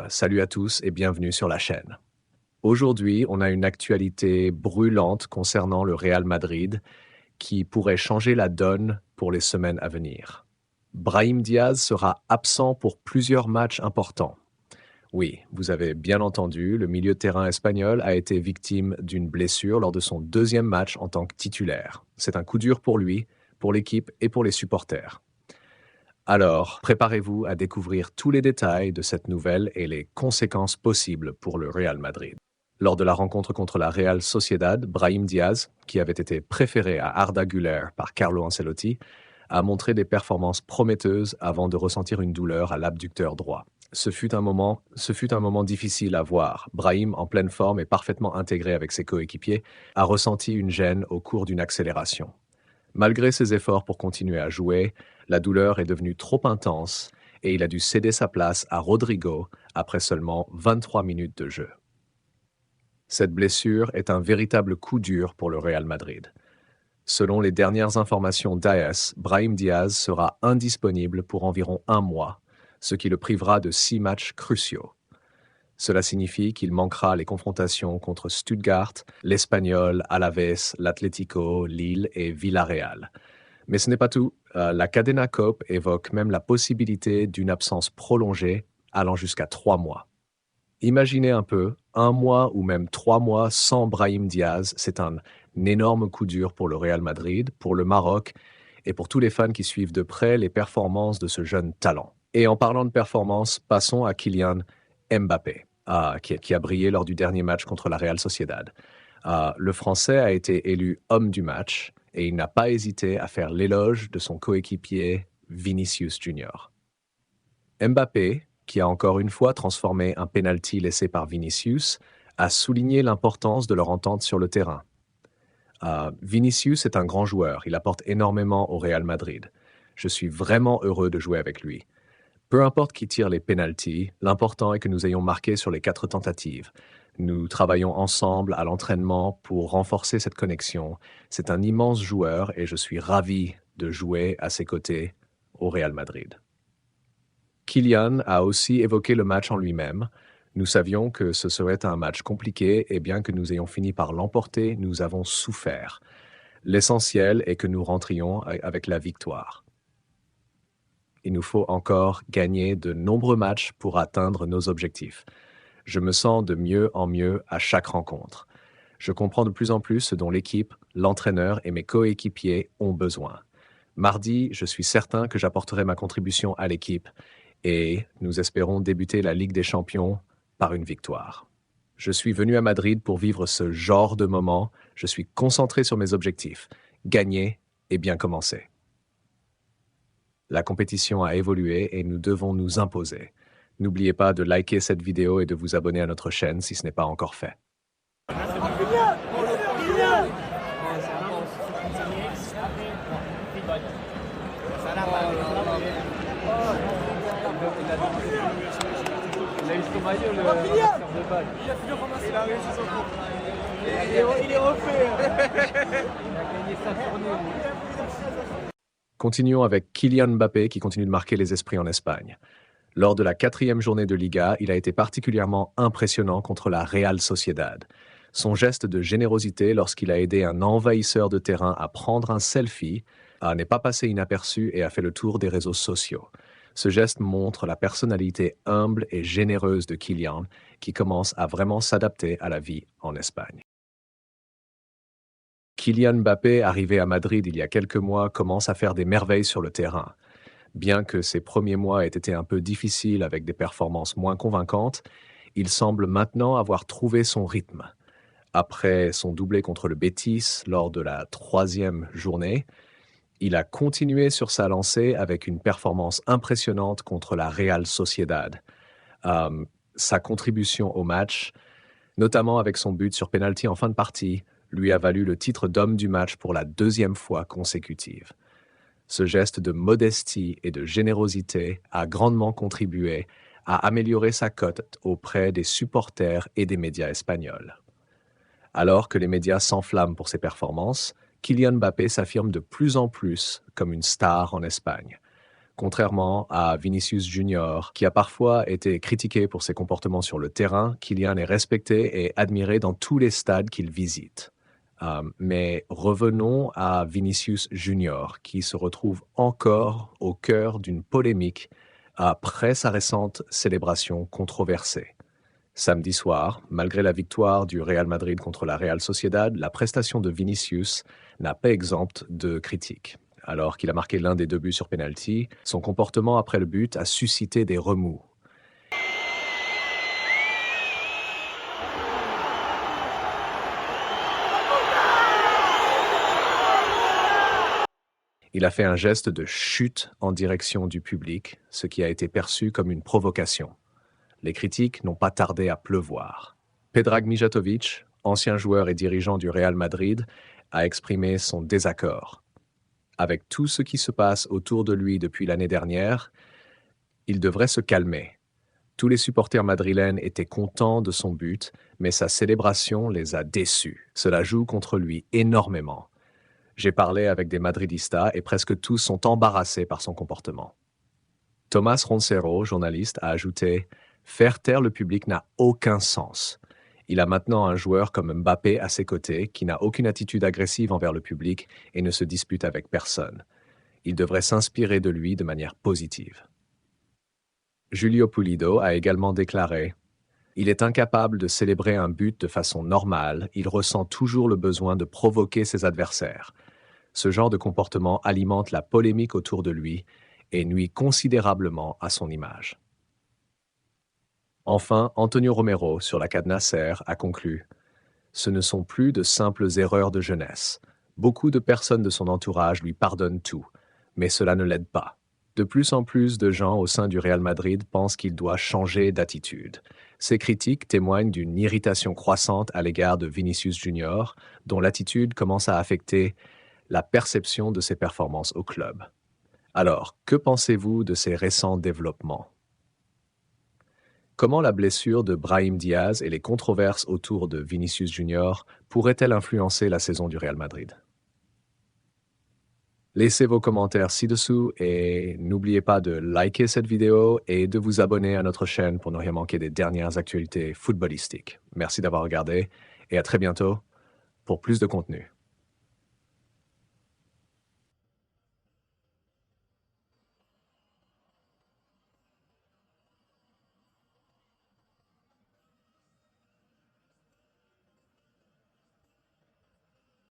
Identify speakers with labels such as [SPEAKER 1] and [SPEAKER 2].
[SPEAKER 1] Salut à tous et bienvenue sur la chaîne. Aujourd'hui, on a une actualité brûlante concernant le Real Madrid qui pourrait changer la donne pour les semaines à venir. Brahim Diaz sera absent pour plusieurs matchs importants. Oui, vous avez bien entendu, le milieu de terrain espagnol a été victime d'une blessure lors de son deuxième match en tant que titulaire. C'est un coup dur pour lui, pour l'équipe et pour les supporters. Alors, préparez-vous à découvrir tous les détails de cette nouvelle et les conséquences possibles pour le Real Madrid. Lors de la rencontre contre la Real Sociedad, Brahim Diaz, qui avait été préféré à Arda Güler par Carlo Ancelotti, a montré des performances prometteuses avant de ressentir une douleur à l'abducteur droit. Ce fut un moment difficile à voir. Brahim, en pleine forme et parfaitement intégré avec ses coéquipiers, a ressenti une gêne au cours d'une accélération. Malgré ses efforts pour continuer à jouer, la douleur est devenue trop intense et il a dû céder sa place à Rodrigo après seulement 23 minutes de jeu. Cette blessure est un véritable coup dur pour le Real Madrid. Selon les dernières informations d'AS, Brahim Diaz sera indisponible pour environ un mois, ce qui le privera de 6 matchs cruciaux. Cela signifie qu'il manquera les confrontations contre Stuttgart, l'Espagnol, Alaves, l'Atlético, Lille et Villarreal. Mais ce n'est pas tout. La Cadena Cope évoque même la possibilité d'une absence prolongée allant jusqu'à 3 mois. Imaginez un peu, un mois ou même 3 mois sans Brahim Diaz, c'est un énorme coup dur pour le Real Madrid, pour le Maroc et pour tous les fans qui suivent de près les performances de ce jeune talent. Et en parlant de performance, passons à Kylian Mbappé, qui a brillé lors du dernier match contre la Real Sociedad. Le Français a été élu homme du match et il n'a pas hésité à faire l'éloge de son coéquipier Vinicius Junior. Mbappé, qui a encore une fois transformé un penalty laissé par Vinicius, a souligné l'importance de leur entente sur le terrain. Vinicius est un grand joueur, il apporte énormément au Real Madrid. Je suis vraiment heureux de jouer avec lui. Peu importe qui tire les pénaltys, l'important est que nous ayons marqué sur les 4 tentatives. Nous travaillons ensemble à l'entraînement pour renforcer cette connexion. C'est un immense joueur et je suis ravi de jouer à ses côtés au Real Madrid. Kylian a aussi évoqué le match en lui-même. Nous savions que ce serait un match compliqué et bien que nous ayons fini par l'emporter, nous avons souffert. L'essentiel est que nous rentrions avec la victoire. Il nous faut encore gagner de nombreux matchs pour atteindre nos objectifs. Je me sens de mieux en mieux à chaque rencontre. Je comprends de plus en plus ce dont l'équipe, l'entraîneur et mes coéquipiers ont besoin. Mardi, je suis certain que j'apporterai ma contribution à l'équipe et nous espérons débuter la Ligue des Champions par une victoire. Je suis venu à Madrid pour vivre ce genre de moment. Je suis concentré sur mes objectifs. Gagner et bien commencer. La compétition a évolué et nous devons nous imposer. N'oubliez pas de liker cette vidéo et de vous abonner à notre chaîne si ce n'est pas encore fait.
[SPEAKER 2] Il a eu son maillot, le lanceur de balle. Il a réussi son coup. Il est refait. Il a gagné sa tournée.
[SPEAKER 1] Continuons avec Kylian Mbappé qui continue de marquer les esprits en Espagne. Lors de la 4e journée de Liga, il a été particulièrement impressionnant contre la Real Sociedad. Son geste de générosité lorsqu'il a aidé un envahisseur de terrain à prendre un selfie n'est pas passé inaperçu et a fait le tour des réseaux sociaux. Ce geste montre la personnalité humble et généreuse de Kylian, qui commence à vraiment s'adapter à la vie en Espagne. Kylian Mbappé, arrivé à Madrid il y a quelques mois, commence à faire des merveilles sur le terrain. Bien que ses premiers mois aient été un peu difficiles avec des performances moins convaincantes, il semble maintenant avoir trouvé son rythme. Après son doublé contre le Betis lors de la 3e journée, il a continué sur sa lancée avec une performance impressionnante contre la Real Sociedad. Sa contribution au match, notamment avec son but sur pénalty en fin de partie, lui a valu le titre d'homme du match pour la 2e fois consécutive. Ce geste de modestie et de générosité a grandement contribué à améliorer sa cote auprès des supporters et des médias espagnols. Alors que les médias s'enflamment pour ses performances, Kylian Mbappé s'affirme de plus en plus comme une star en Espagne. Contrairement à Vinicius Junior, qui a parfois été critiqué pour ses comportements sur le terrain, Kylian est respecté et admiré dans tous les stades qu'il visite. Mais revenons à Vinicius Junior, qui se retrouve encore au cœur d'une polémique après sa récente célébration controversée. Samedi soir, malgré la victoire du Real Madrid contre la Real Sociedad, la prestation de Vinicius n'a pas exempte de critiques. Alors qu'il a marqué l'un des 2 buts sur penalty, son comportement après le but a suscité des remous. Il a fait un geste de chute en direction du public, ce qui a été perçu comme une provocation. Les critiques n'ont pas tardé à pleuvoir. Predrag Mijatovic, ancien joueur et dirigeant du Real Madrid, a exprimé son désaccord. Avec tout ce qui se passe autour de lui depuis l'année dernière, il devrait se calmer. Tous les supporters madrilènes étaient contents de son but, mais sa célébration les a déçus. Cela joue contre lui énormément. J'ai parlé avec des madridistas et presque tous sont embarrassés par son comportement. Thomas Roncero, journaliste, a ajouté « Faire taire le public n'a aucun sens. Il a maintenant un joueur comme Mbappé à ses côtés qui n'a aucune attitude agressive envers le public et ne se dispute avec personne. Il devrait s'inspirer de lui de manière positive. » Julio Pulido a également déclaré « Il est incapable de célébrer un but de façon normale, il ressent toujours le besoin de provoquer ses adversaires. Ce genre de comportement alimente la polémique autour de lui et nuit considérablement à son image. » Enfin, Antonio Romero, sur la CAD Nasser, a conclu « Ce ne sont plus de simples erreurs de jeunesse. Beaucoup de personnes de son entourage lui pardonnent tout, mais cela ne l'aide pas. De plus en plus de gens au sein du Real Madrid pensent qu'il doit changer d'attitude. Ces critiques témoignent d'une irritation croissante à l'égard de Vinicius Junior, dont l'attitude commence à affecter la perception de ses performances au club. Alors, que pensez-vous de ces récents développements? Comment la blessure de Brahim Diaz et les controverses autour de Vinicius Junior pourraient-elles influencer la saison du Real Madrid? Laissez vos commentaires ci-dessous et n'oubliez pas de liker cette vidéo et de vous abonner à notre chaîne pour ne rien manquer des dernières actualités footballistiques. Merci d'avoir regardé et à très bientôt pour plus de contenu.